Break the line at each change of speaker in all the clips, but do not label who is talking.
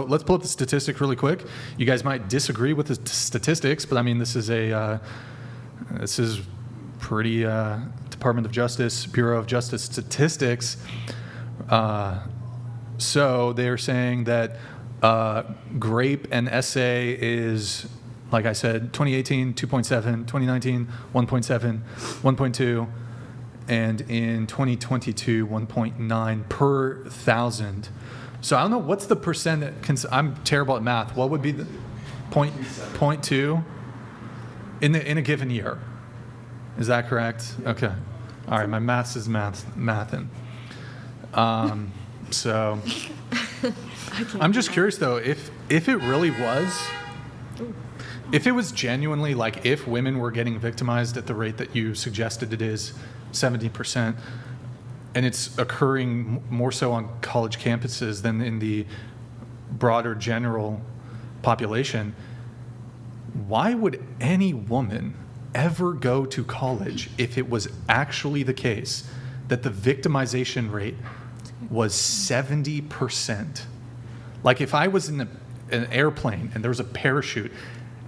So let's pull up the statistic really quick. You guys might disagree with the statistics, but I mean, this is pretty Department of Justice, Bureau of Justice statistics. So they're saying that grape and essay is, like I said, 2018, 2.7, 2019, 1.7, 1.2, and in 2022, 1.9 per 1,000. So I don't know, what's the percent? I'm terrible at math. What would be the 0.2 in a given year? Is that correct? Okay. All right, my maths is mathin'. So I'm just curious, though, if it really was, if it was genuinely, like, if women were getting victimized at the rate that you suggested it is, 70%, and it's occurring more so on college campuses than in the broader general population, why would any woman ever go to college if it was actually the case that the victimization rate was 70%? Like, if I was in an airplane and there was a parachute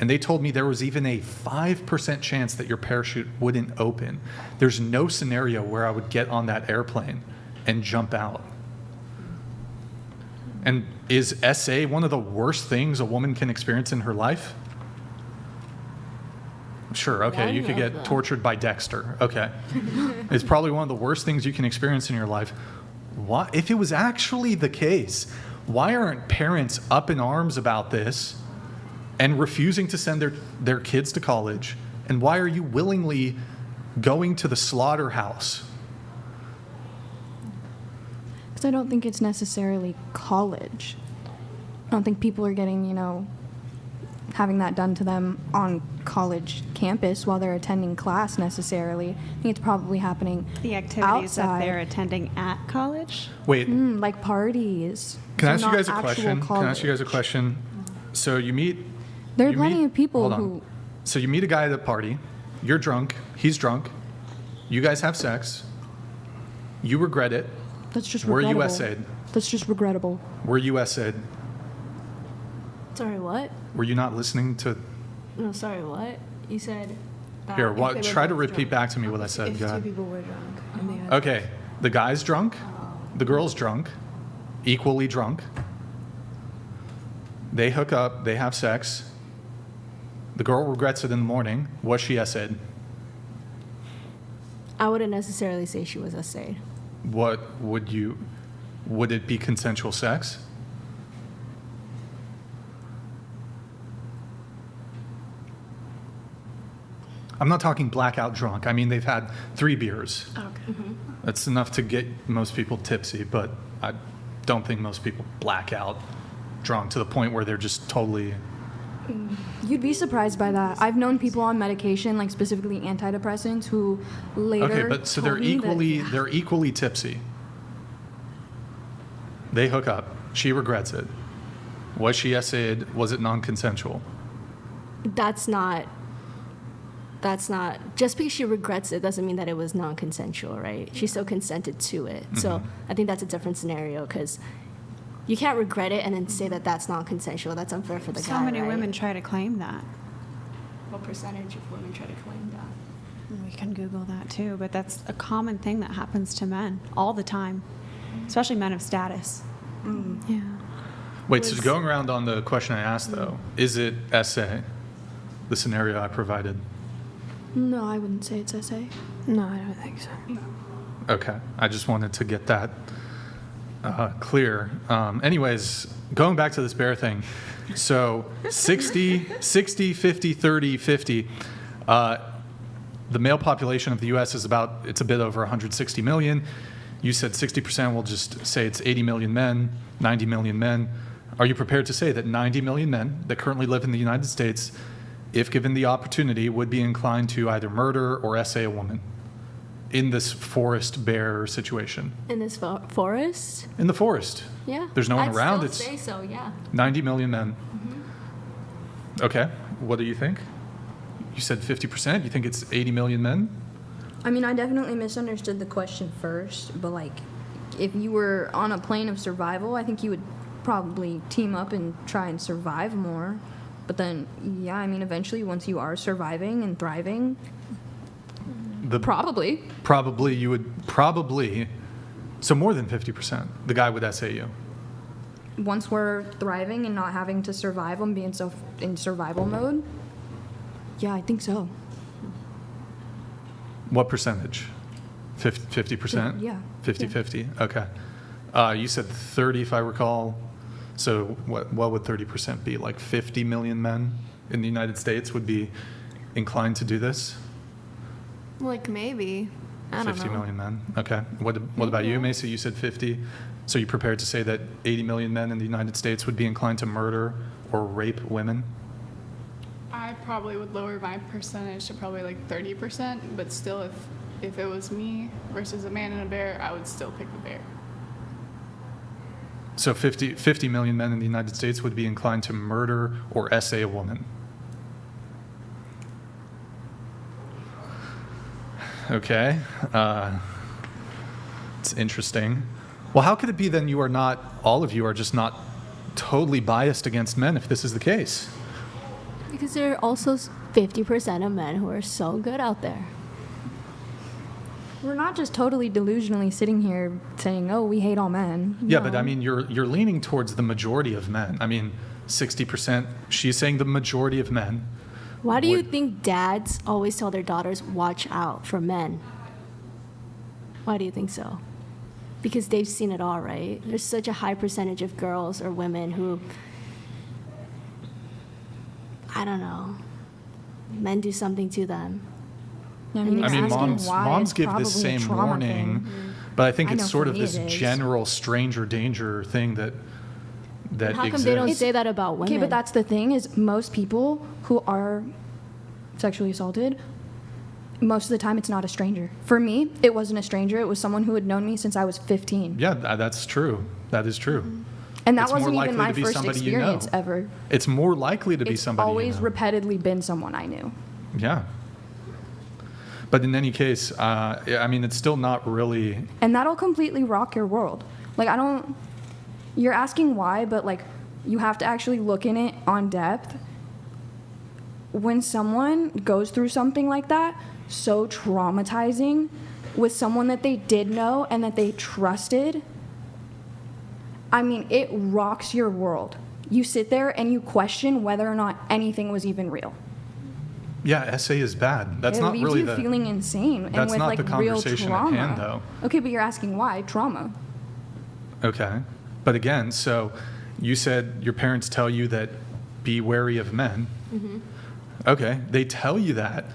and they told me there was even a 5% chance that your parachute wouldn't open, there's no scenario where I would get on that airplane and jump out. And is SA one of the worst things a woman can experience in her life? Sure, okay, you could get tortured by Dexter. Okay. It's probably one of the worst things you can experience in your life. Why, if it was actually the case, why aren't parents up in arms about this and refusing to send their kids to college? And why are you willingly going to the slaughterhouse?
Because I don't think it's necessarily college. I don't think people are getting, having that done to them on college campus while they're attending class necessarily. I think it's probably happening
the activities
outside.
that they're attending at college.
Wait.
Like parties.
Can I ask
So
you guys a
not
question?
actual
Can I ask you guys a
college.
question? So you meet...
There are
you
plenty
meet-
of people
hold on.
who...
So you meet a guy at a party. You're drunk. He's drunk. You guys have sex. You regret it.
That's just
Were
regrettable.
you essayed?
That's just regrettable.
Were you essayed?
Sorry, what?
Were you not listening to...
No, sorry, what? You said...
Here,
if they were
try to
both
repeat
drunk.
back to me what I said.
If
Go
two
ahead.
people were drunk and they had...
Okay, the guy's drunk. The girl's drunk. Equally drunk. They hook up. They have sex. The girl regrets it in the morning. Was she essayed?
I wouldn't necessarily say she was essayed.
What would you... Would it be consensual sex? I'm not talking blackout drunk. I mean, they've had 3 beers.
Okay. Mm-hmm.
That's enough to get most people tipsy, but I don't think most people black out drunk to the point where they're just totally...
You'd be surprised by that. I've known people on medication, like specifically antidepressants, who later
Okay, but so they're
told me
equally
that,
they're equally tipsy. They hook up. She regrets it. Was she essayed? Was it non-consensual?
That's not... Just because she regrets it doesn't mean that it was non-consensual, right? She still consented to it.
Mm-hmm.
So I think that's a different scenario because you can't regret it and then say that that's non-consensual. That's unfair for the guy,
So many
right?
women try to claim that.
What percentage of women try to claim that?
We can Google that too, but that's a common thing that happens to men all the time, especially men of status. Yeah.
Wait, so going around on the question I asked, though, is it essay, the scenario I provided?
No, I wouldn't say it's essay.
No, I don't think so.
Okay, I just wanted to get that clear. Anyways, going back to this bear thing, so 60, 50, 30, 50. The male population of the U.S. is it's a bit over 160 million. You said 60%, we'll just say it's 80 million men, 90 million men. Are you prepared to say that 90 million men that currently live in the United States, if given the opportunity, would be inclined to either murder or essay a woman in this forest bear situation?
In this forest?
In the forest.
Yeah.
There's no one
I'd
around.
Still
It's
say so, yeah.
90 million men. Okay. What do you think? You said 50%. You think it's 80 million men?
I mean, I definitely misunderstood the question first, but like, if you were on a plane of survival, I think you would probably team up and try and survive more. But then, yeah, I mean, eventually, once you are surviving and thriving, probably.
Probably you would probably. So more than 50%. The guy would essay you.
Once we're thriving and not having to survive and being so in survival mode, yeah, I think so.
What percentage? 50%?
Yeah.
50-50? Okay. You said 30, if I recall. So what would 30% be? Like 50 million men in the United States would be inclined to do this?
Like maybe. I don't
50
know.
million men. Okay. What about you, Macy? You said 50. So you prepared to say that 80 million men in the United States would be inclined to murder or rape women?
I probably would lower my percentage to probably like 30%, but still, if it was me versus a man and a bear, I would still pick the bear.
So 50 million men in the United States would be inclined to murder or essay a woman. Okay. It's interesting. Well, how could it be then all of you are just not totally biased against men if this is the case?
Because there are also 50% of men who are so good out there.
We're not just totally delusionally sitting here saying, "Oh, we hate all men."
Yeah,
No.
but I mean, you're leaning towards the majority of men. I mean, 60%. She's saying the majority of men.
Why do you
would-
think dads always tell their daughters, watch out for men? Why do you think so? Because they've seen it all, right? There's such a high percentage of girls or women who, I don't know, men do something to them.
I mean,
I mean,
asking
moms
why is
give
probably
this
a
same
trauma
warning,
thing.
but I think
I
it's
know
sort
for
of
me
this
it is.
general stranger danger thing that
How come
exists.
they don't say that about women?
Okay, but that's the thing is most people who are sexually assaulted, most of the time it's not a stranger. For me, it wasn't a stranger. It was someone who had known me since I was 15.
Yeah, that's true. That is true.
And that
It's more
wasn't
likely
even my
to be
first
somebody you
experience
know.
ever.
It's more likely to be
It's
somebody
always
you know.
repeatedly been someone I knew.
Yeah. But in any case, I mean, it's still not really.
And that'll completely rock your world. Like, you're asking why, but like, you have to actually look in it on depth. When someone goes through something like that, so traumatizing, with someone that they did know and that they trusted, I mean, it rocks your world. You sit there and you question whether or not anything was even real.
Yeah, essay is bad. That's
it
not
leaves
really
you
the.
feeling insane and
that's
with
not
like
the
real
conversation at
trauma.
hand, though.
Okay, but you're asking why trauma?
Okay. But again, so you said your parents tell you that be wary of men.
Mm-hmm.
Okay, they tell you that,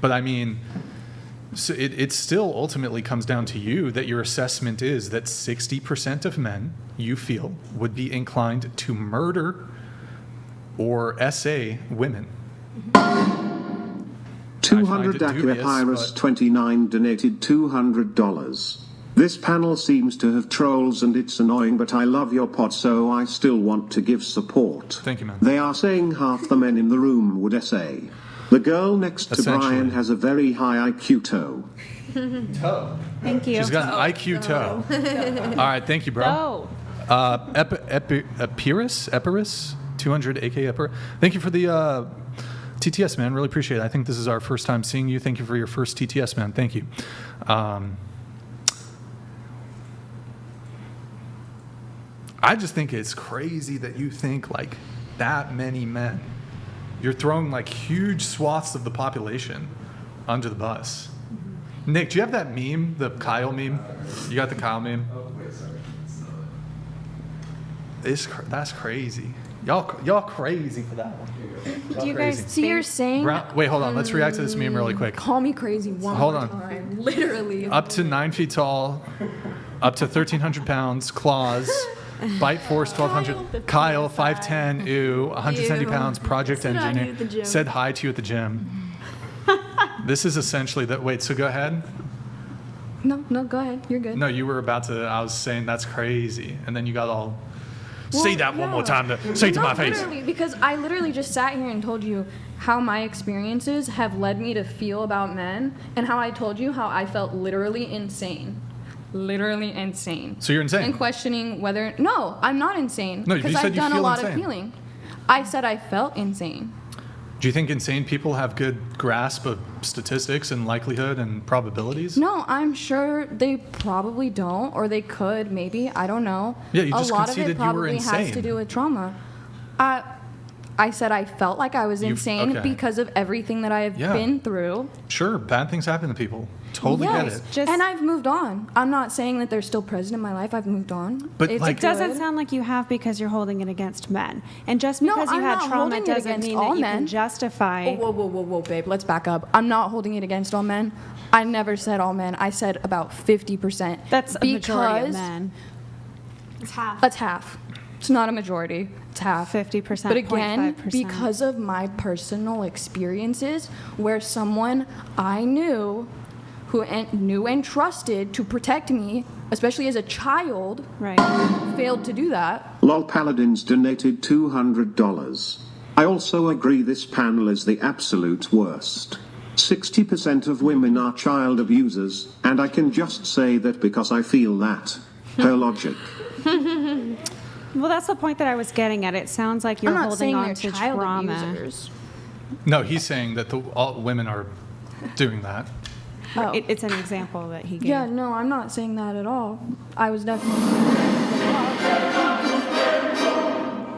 but I mean, so it still ultimately comes down to you that your assessment is that 60% of men you feel would be inclined to murder or essay women. I
200
find it dubious,
Dakipyrus
but-
29 donated $200. This panel seems to have trolls and it's annoying, but I love your pod, so I still want to give support.
Thank you, man.
They are saying half the men in the room would essay. The girl next to
Essentially.
Brian has a very high IQ toe.
Thank you.
She's got an IQ toe. All right, thank you, bro.
Oh.
Epirus, 200 AK Epir. Thank you for the TTS, man. Really appreciate it. I think this is our first time seeing you. Thank you for your first TTS, man. Thank you. I just think it's crazy that you think like that many men. You're throwing like huge swaths of the population under the bus. Nick, do you have that meme, the Kyle meme? You got the Kyle meme? That's crazy. Y'all crazy for that one. Y'all
Do you
crazy.
guys
So you're saying
Wait, hold on. Let's react to this meme really quick.
call me crazy one
Hold
more
on.
time. Literally.
Up to 9 feet tall, up to 1,300 pounds, claws, bite force 1,200. Kyle, 5'10", ew, 170
Ew.
pounds, project
Said hi to you
engineer.
at the gym.
Said hi to you at the gym. This is essentially that. Wait, so go ahead.
No, go ahead. You're good.
No, you were about to. I was saying that's crazy, and then you got all. Say that one more
yeah.
time. Say it to
No,
my face.
literally, because I literally just sat here and told you how my experiences have led me to feel about men, and how I told you how I felt literally insane. literally insane.
So you're insane?
And questioning whether... No, I'm not insane.
No, you
because
said
I've
you
done a
feel
lot
insane.
of healing. I said I felt insane.
Do you think insane people have good grasp of statistics and likelihood and probabilities?
No, I'm sure they probably don't, or they could, maybe. I don't know.
Yeah, you just
a lot of
conceded
it
you were
probably has
insane.
to do with trauma. I said I felt like I was insane
okay.
because of everything that I have
Yeah.
been through.
Sure, bad things happen to people. Totally
Yes,
get it.
and I've moved on. I'm not saying that they're still present in my life. I've moved on.
But,
It's
like-
It doesn't
good.
sound like you have because you're holding it against men. And just
No,
because you
I'm
had
not
trauma
holding it
doesn't
against
mean
all
that you
men.
can justify.
Whoa, babe. Let's back up. I'm not holding it against all men. I never said all men. I said about 50%.
That's a majority of
because
men.
It's half.
That's half. It's not a majority. It's half.
50%,
But again,
0.5%.
because of my personal experiences, where someone I knew who knew and trusted to protect me, especially as a child,
Right.
failed to do that.
Lol Paladins donated $200. I also agree this panel is the absolute worst. 60% of women are child abusers, and I can just say that because I feel that. Her logic.
Well, that's the point that I was getting at. It sounds like you're
I'm not
holding
saying
on
they're
to
child
trauma.
abusers.
No, he's saying that all women are doing that.
Oh.
It's an example that he gave.
Yeah, no, I'm not saying that at all. I was definitely.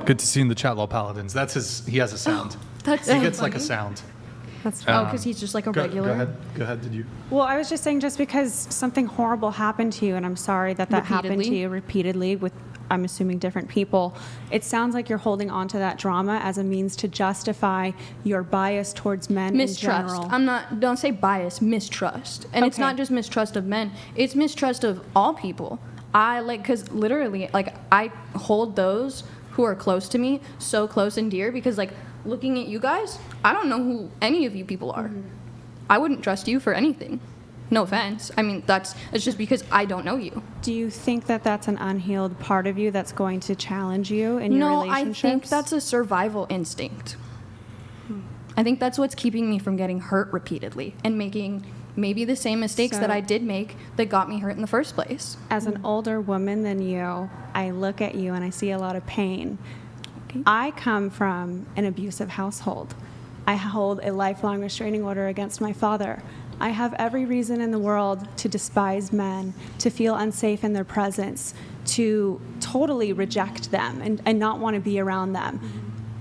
Good to see in the chat, Lol Paladins. That's his. He has a sound.
That's
He
so
gets like a
funny.
sound.
That's
Oh, because he's just like a regular.
Go ahead. Go ahead. Did you?
Well, I was just saying, just because something horrible happened to you, and I'm sorry that happened to
Repeatedly?
you repeatedly with, I'm assuming, different people, it sounds like you're holding on to that drama as a means to justify your bias towards men
Mistrust.
in general.
I'm not. Don't say bias. Mistrust. And it's
Okay.
not just mistrust of men. It's mistrust of all people. Because literally, like, I hold those who are close to me so close and dear because, like, looking at you guys, I don't know who any of you people are. I wouldn't trust you for anything. No offense. I mean, it's just because I don't know you.
Do you think that that's an unhealed part of you that's going to challenge you in your
No, I
relationships?
think that's a survival instinct. I think that's what's keeping me from getting hurt repeatedly and making maybe the same mistakes that
So-
I did make that got me hurt in the first place.
As an older woman than you, I look at you and I see a lot of pain. I come from an abusive household. I hold a lifelong restraining order against my father. I have every reason in the world to despise men, to feel unsafe in their presence, to totally reject them and not want to be around them.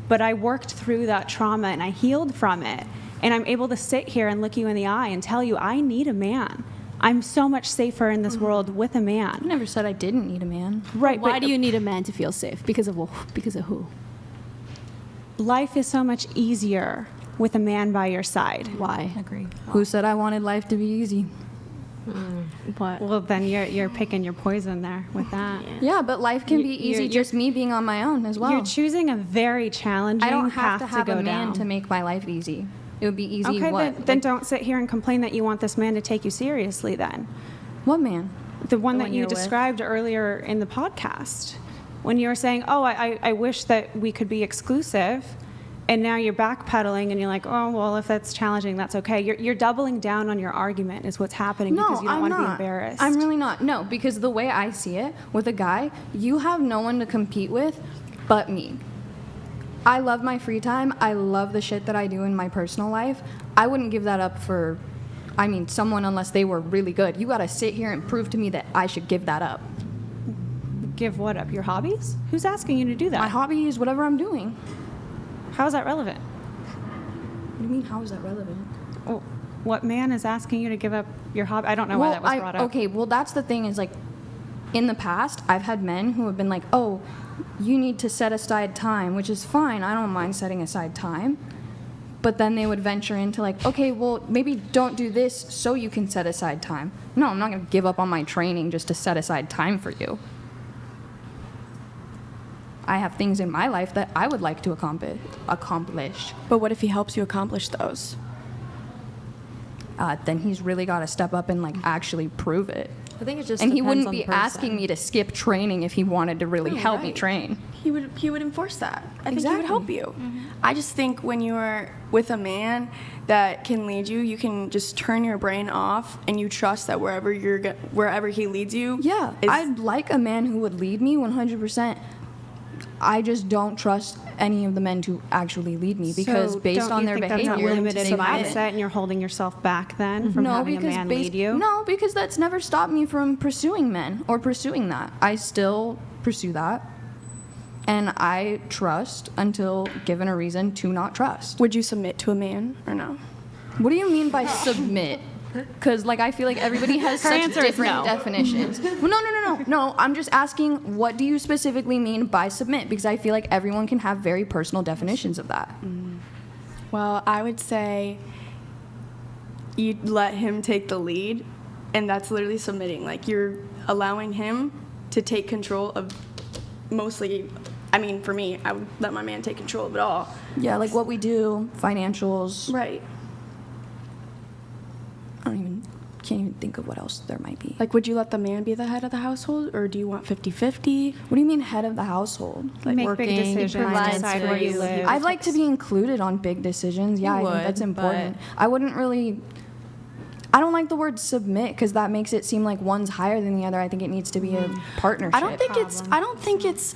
But I worked through that trauma and I healed from it. And I'm able to sit here and look you in the eye and tell you, I need a man. I'm so much safer in this world with a
I
man.
never said I didn't need a man.
Right,
Why
but
do you need a man to feel safe? Because of who?
life is so much easier with a man by your side.
Why?
Agree.
Who said I wanted life to be easy?
What?
Well, then you're picking your poison there with that.
Yeah, but life can be
You're-
easy
you're-
just me being on my own as well.
You're choosing a very challenging
I don't have
path
to have
go
a man
down.
to make my life easy. It would be easy
Okay,
what?
then
Like,
don't sit here and complain that you want this man to take you seriously then.
what man?
The one
The
that
one
you
you're with?
described earlier in the podcast, when you were saying, oh, I wish that we could be exclusive, and now you're backpedaling and you're like, oh, well, if that's challenging, that's okay. You're doubling down on your argument is what's happening because you don't
I'm
want to be
not.
embarrassed.
I'm really not. No, because the way I see it with a guy, you have no one to compete with but me. I love my free time. I love the shit that I do in my personal life. I wouldn't give that up for, someone unless they were really good. You gotta sit here and prove to me that I should give that up.
Give what up? Your hobbies? Who's asking you to do that?
My hobby is whatever I'm doing.
How is that relevant?
What do you mean, how is that relevant?
Well, what man is asking you to give up your hobby? I don't know why that was brought up.
Okay, well, that's the thing is, like, in the past, I've had men who have been like, oh, you need to set aside time, which is fine. I don't mind setting aside time. But then they would venture into, like, okay, well, maybe don't do this so you can set aside time. No, I'm not going to give up on my training just to set aside time for you. I have things in my life that I would like to accomplish.
But what if he helps you accomplish those?
Then he's really got to step up and, like, actually prove it.
I think it just
And he
depends
wouldn't
on
be
the person.
asking me to skip training if he wanted to really help me
right.
train.
He would enforce that. I think he would
Exactly.
help you. I just think when you're with a man that can lead you, you can just turn your brain off and you trust that wherever he leads you.
Yeah,
is-
I'd like a man who would lead me 100%. I just don't trust any of the men to actually lead me because
So
based
don't
on
you
their
think
behavior,
that's a limited
they haven't.
mindset, and you're holding yourself back then from having a man lead you?
No, because that's never stopped me from pursuing men or pursuing that. I still pursue that. And I trust until given a reason to not trust.
Would you submit to a man or no?
What do you mean by submit? Because, like, I feel like everybody has
Her
such
answer is
different
no.
definitions. Well, no. I'm just asking, what do you specifically mean by submit? Because I feel like everyone can have very personal definitions of that.
Well, I would say you let him take the lead, and that's literally submitting. Like, you're allowing him to take control of mostly, I mean, for me, I would let my man take control of it all.
Yeah, like what we do, financials.
Right.
Can't even think of what else there might be.
Like, would you let the man be the head of the household, or do you want 50-50?
What do you mean head of the household?
Like make
working,
big decisions,
provides
decide
for
where you
you.
live.
I'd like to be included on big decisions. Yeah,
You
I think that's
would,
important. I wouldn't really. I don't like the word submit because that makes it seem like one's higher than the other. I think it needs to be a partnership.
I don't think it's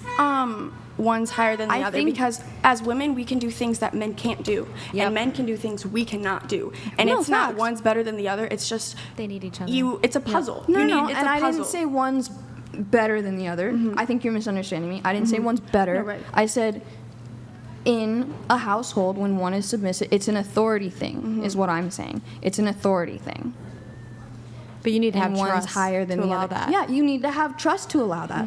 one's higher than the
I
other,
think-
because as women we can do things that men can't do,
Yep.
and men can do things we cannot do, and
No,
it's not
facts.
one's better than the other. It's just
They need each other.
It's a puzzle.
No,
You
no,
need- it's
and
a
I didn't
puzzle.
say one's better than the other. I think you're misunderstanding me. I didn't say one's better.
No, right.
I said in a household when one is submissive, it's an authority thing, is what I'm saying. It's an authority thing.
But you need to have
And one's
trust
higher than
to
the
allow
other.
that.
Yeah, you need to have trust to allow that.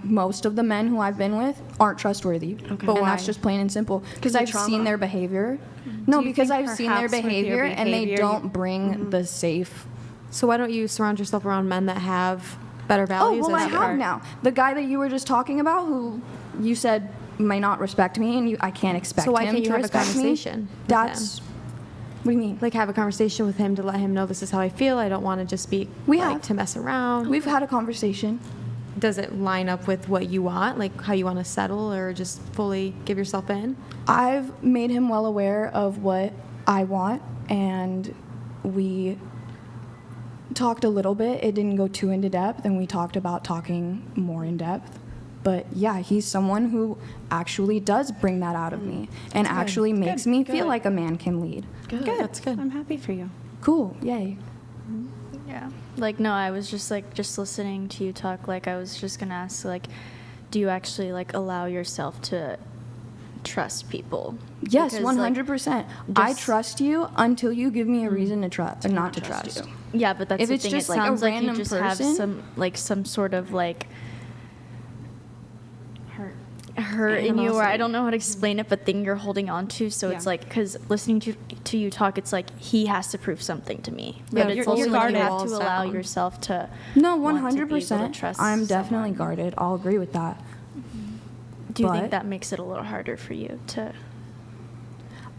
Most of the men who I've been with aren't trustworthy,
But
and
why?
that's just plain and simple. Because
of
I've
trauma?
seen their behavior. No,
Do you
because
think
I've seen their
perhaps with your
behavior, and they
behavior
don't bring the safe.
So why don't you surround yourself around men that have better
Oh,
values?
well,
in
I
that
have
part?
now. The guy that you were just talking about, who you said may not respect me, and I can't expect
So why
him
can't you
to
have a
respect me.
conversation with
That's. What do you mean?
Like have a conversation with him to let him know this is how I feel. I don't want to just be
We
like
have.
to mess around.
We've had a conversation.
Does it line up with what you want, like how you want to settle, or just fully give yourself in?
I've made him well aware of what I want, and we talked a little bit. It didn't go too into depth, and we talked about talking more in depth. But yeah, he's someone who actually does bring that out of me and actually makes me feel like a man can lead.
Good. That's good.
I'm happy for you.
Cool, yay.
Yeah. Like, no, I was just listening to you talk. Like, I was just gonna ask, like, do you actually like allow yourself to trust people?
Yes,
Because, like,
100%. I
just-
trust you until you give me a reason to trust, not to trust.
you.
Yeah, but that's
If
the
it's
thing.
just
It
like a
sounds like
random
you just
person-
have some sort of like hurt in you, or I don't know how to explain it, but thing you're holding on to. So it's
Yeah.
like, because listening to you talk, it's like he has to prove something to me.
Yeah,
But it's
you're
also like you
guarded.
have
Walls
to allow
down.
yourself to
No,
want to be able to
100%.
trust
I'm definitely
someone.
guarded. I'll agree with that.
Do you
but-
think that makes it a little harder for you to?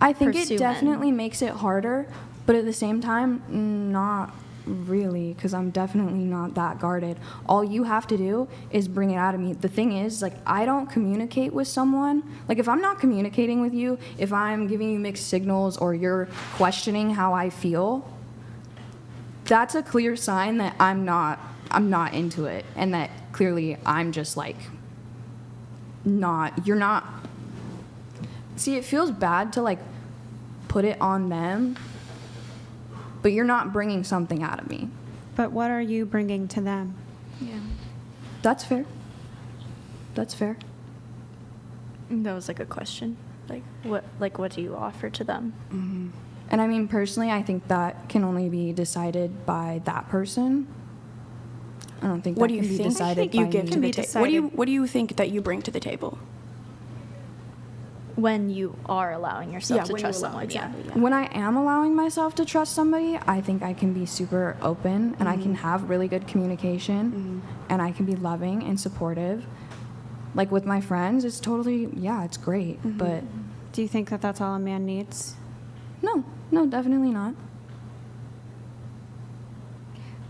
I think
pursue
it
men.
definitely makes it harder, but at the same time, not really, because I'm definitely not that guarded. All you have to do is bring it out of me. The thing is, like, I don't communicate with someone. Like, if I'm not communicating with you, if I'm giving you mixed signals or you're questioning how I feel, that's a clear sign that I'm not into it, and that clearly I'm just like you're not. See, it feels bad to like put it on them, but you're not bringing something out of me.
But what are you bringing to them?
Yeah.
That's fair. That's fair.
That was like a question. What do you offer to them?
And I mean, personally, I think that can only be decided by that person. I don't think
What
that
do you
can be
think
decided
you
by
give
me.
to the
be
table? What do you think that you bring to the table?
When you are allowing yourself to
when you
trust
allow-
someone,
exactly,
yeah.
yeah.
When I am allowing myself to trust somebody, I think I can be super open and I can have really good communication and I can be loving and supportive. Like with my friends, it's totally, yeah, it's great. But
Do you think that that's all a man needs?
no, definitely not.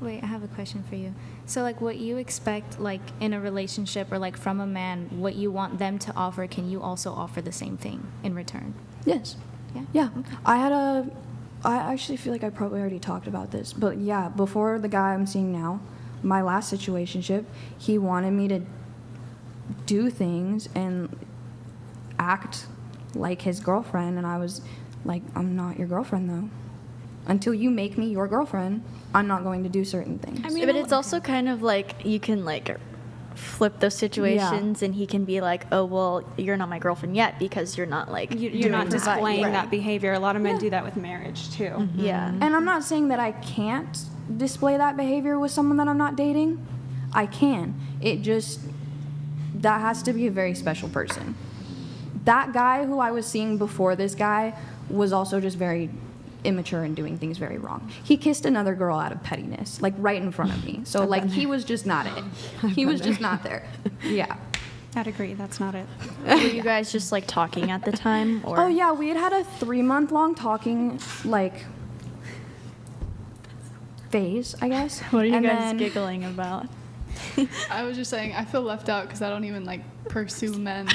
Wait, I have a question for you. So, like, what you expect, like, in a relationship or, like, from a man, what you want them to offer, can you also offer the same thing in return?
Yes.
Yeah?
Yeah. I actually feel like I probably already talked about this, but yeah, before the guy I'm seeing now, my last situationship, he wanted me to do things and act like his girlfriend, and I was like, I'm not your girlfriend though. Until you make me your girlfriend, I'm not going to do certain things.
I mean, but it's also kind of like you can like flip those situations, and he can be like, "Oh, well, you're not my girlfriend yet because you're not like
You're not displaying
right.
that behavior. A lot of men do that with marriage too.
Mm-hmm.
Yeah,
And I'm not saying that I can't display that behavior with someone that I'm not dating. I can. That has to be a very special person. That guy who I was seeing before this guy was also just very immature and doing things very wrong. He kissed another girl out of pettiness, like right in front of me. So like he was just not it. He was just not there. Yeah.
I'd agree. That's not it.
were you guys just like talking at the time, or?
Oh yeah, we had a 3-month-long talking like phase, I guess.
What are you
And
guys
then-
giggling about?
I was just saying, I feel left out because I don't even like pursue men.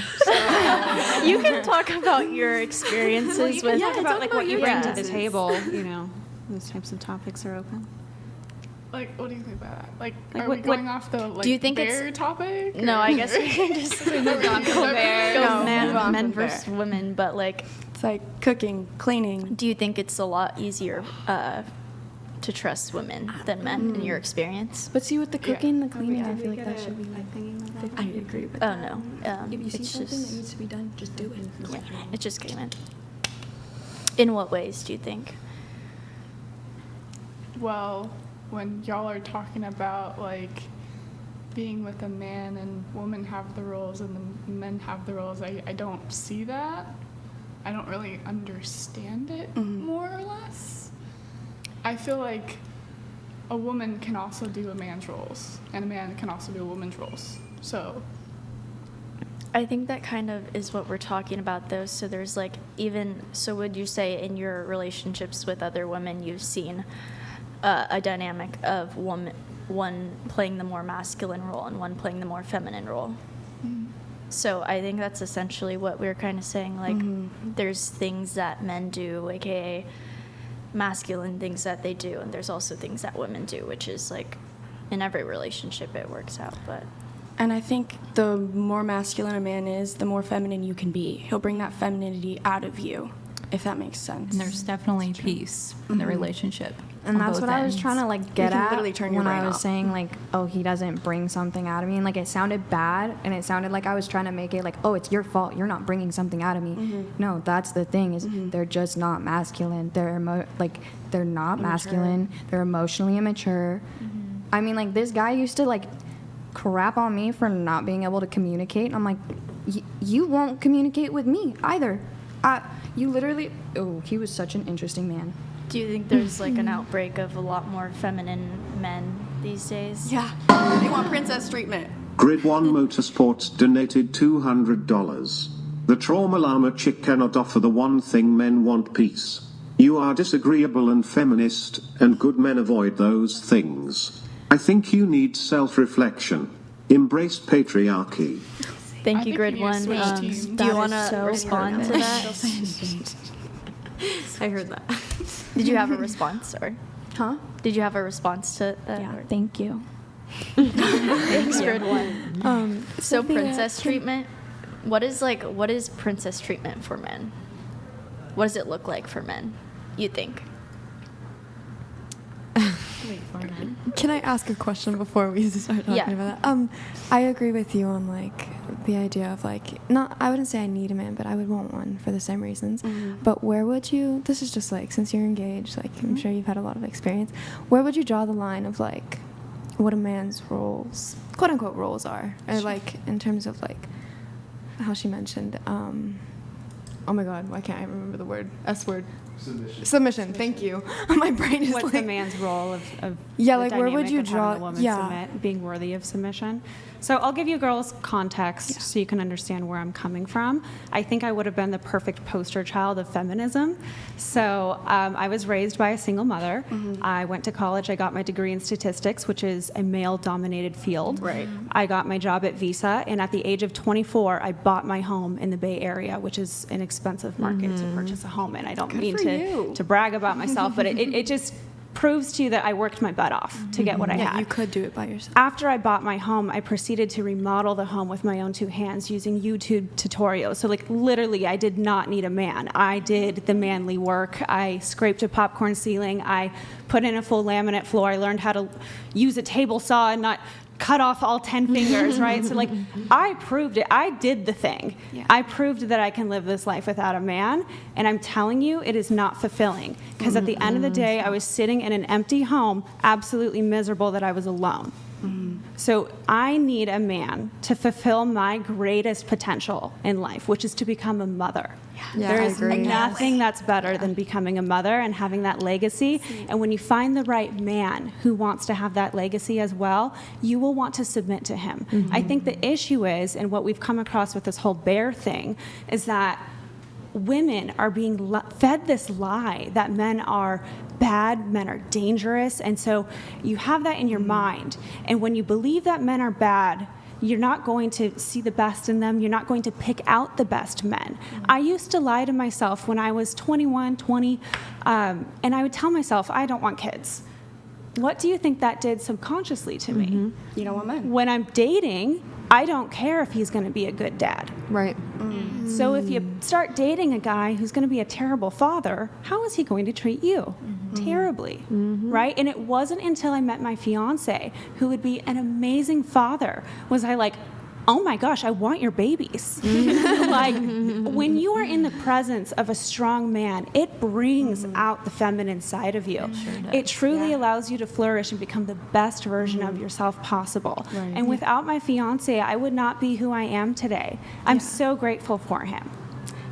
You can talk about your experiences with.
Talk about like what you bring to the
Yeah.
table. You know, those types of topics are open.
Like, what do you think about that? Like
Like,
are we
what-
going off the like
do you think
bear topic?
No,
or-
I guess we can just go
bear.
men,
move on from
versus
bear.
women. But like,
It's like cooking, cleaning.
do you think it's a lot easier to trust women than men in your experience?
But see, with the cooking, the cleaning, I feel like that should be.
I agree with
Oh no,
If you see
it's
something that
just
needs to be done, just do it.
yeah, it just came in. In what ways do you think?
Well, when y'all are talking about like being with a man and women have the roles and the men have the roles, I don't see that. I don't really understand it more or less. I feel like a woman can also do a man's roles and a man can also do a woman's roles. So
I think that kind of is what we're talking about, though. So there's like so would you say in your relationships with other women, you've seen a dynamic of one playing the more masculine role and one playing the more feminine role? So I think that's essentially what we're kind of saying. Like, there's things that men do, aka masculine things that they do, and there's also things that women do, which is like in every relationship it works out. But
And I think the more masculine a man is, the more feminine you can be. He'll bring that femininity out of you, if that makes sense.
And there's definitely peace in the relationship.
And
on
that's
both
what I was
ends.
trying to like get
can
at
literally turn your
when I
brain
was
off.
saying like, oh, he doesn't bring something out of me, and like it sounded bad, and it sounded like I was trying to make it like, oh, it's your fault, you're not bringing something out of me. No, that's the thing is they're just not masculine. They're they're not masculine. They're emotionally immature. I mean, like this guy used to like crap on me for not being able to communicate, and I'm like, you won't communicate with me either. You literally. Oh, he was such an interesting man.
do you think there's like an outbreak of a lot more feminine men these days?
Yeah, they want princess treatment.
Grid 1 Motorsports donated $200. The trauma llama chick cannot offer the one thing men want: peace. You are disagreeable and feminist, and good men avoid those things. I think you need self-reflection. Embrace patriarchy.
Thank
I
you,
think
Grid
you need to
1.
switch teams.
Do you
That
want
is
to
so
respond to
perfect.
that?
I heard that.
Did you have a response, or
Huh?
did you have a response to that?
Yeah.
or-
Thank you.
Thanks, Grid 1. So
Sophia,
princess treatment. What is princess treatment for men? What does it look like for men? You think?
Can I ask a question before we start talking
Yeah.
about that? I agree with you on like the idea of like I wouldn't say I need a man, but I would want one for the same reasons. But where would you? This is just like since you're engaged, like I'm sure you've had a lot of experience. Where would you draw the line of like what a man's roles, quote unquote roles are, or like in terms of like how she mentioned. Oh my God, why can't I remember the word? S word.
Submission. Thank you. My brain is
What's
like
the man's role of
Yeah,
the
like, where would
dynamic
you
of having
draw-
a woman
yeah.
submit, being worthy of submission? So I'll give you girls context so you can understand where I'm coming from. I think I would have been the perfect poster child of feminism. So I was raised by a single mother. I went to college. I got my degree in statistics, which is a male-dominated field.
Right.
I got my job at Visa, and at the age of 24, I bought my home in the Bay Area, which is an expensive market to purchase a home in. I don't mean
for you.
to brag about myself, but it just proves to you that I worked my butt off to get what I
yeah,
had.
you could do it by yourself.
After I bought my home, I proceeded to remodel the home with my own two hands using YouTube tutorials. So like literally, I did not need a man. I did the manly work. I scraped a popcorn ceiling. I put in a full laminate floor. I learned how to use a table saw and not cut off all 10 fingers, right? So like, I proved it. I did the thing.
Yeah.
I proved that I can live this life without a man, and I'm telling you, it is not fulfilling. Because at the end of the day, I was sitting in an empty home, absolutely miserable that I was alone. So I need a man to fulfill my greatest potential in life, which is to become a mother.
Yeah,
There
I
is
agree.
nothing that's better than becoming a mother and having that legacy. And when you find the right man who wants to have that legacy as well, you will want to submit to him. I think the issue is, and what we've come across with this whole bear thing, is that women are being fed this lie that men are bad, men are dangerous, and so you have that in your mind. And when you believe that men are bad, you're not going to see the best in them. You're not going to pick out the best men. I used to lie to myself when I was 21, 20, and I would tell myself, I don't want kids. What do you think that did subconsciously to me?
You don't want men.
When I'm dating, I don't care if he's going to be a good dad.
Right.
So if you start dating a guy who's going to be a terrible father, how is he going to treat you? Terribly, right? And it wasn't until I met my fiance, who would be an amazing father, was I like, oh my gosh, I want your babies. Like, when you are in the presence of a strong man, it brings out the feminine side of you. It truly allows you to flourish and become the best version of yourself possible. And without my fiance, I would not be who I am today. I'm so grateful for him.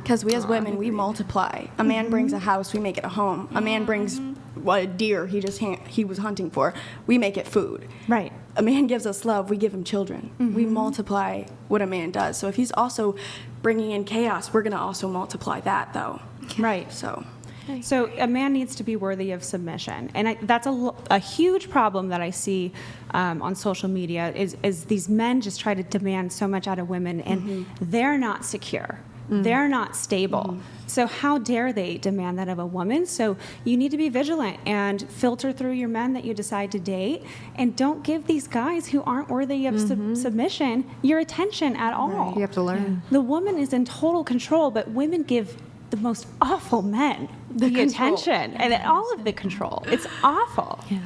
Because we as women, we multiply. A man brings a house, we make it a home. A man brings a deer he was hunting for, we make it food.
Right.
A man gives us love, we give him children. We multiply what a man does. So if he's also bringing in chaos, we're going to also multiply that, though.
Right.
So
a man needs to be worthy of submission, and that's a huge problem that I see on social media is these men just try to demand so much out of women, and they're not secure. They're not stable. So how dare they demand that of a woman? So you need to be vigilant and filter through your men that you decide to date, and don't give these guys who aren't worthy of submission your attention at all.
You have to learn.
The woman is in total control, but women give the most awful men the attention and all of the control. It's awful.
Yeah.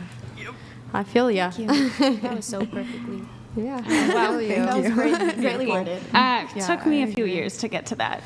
I feel ya.
That was so perfectly.
Yeah. I feel you.
that was greatly worded.
Took me a few years to get to that.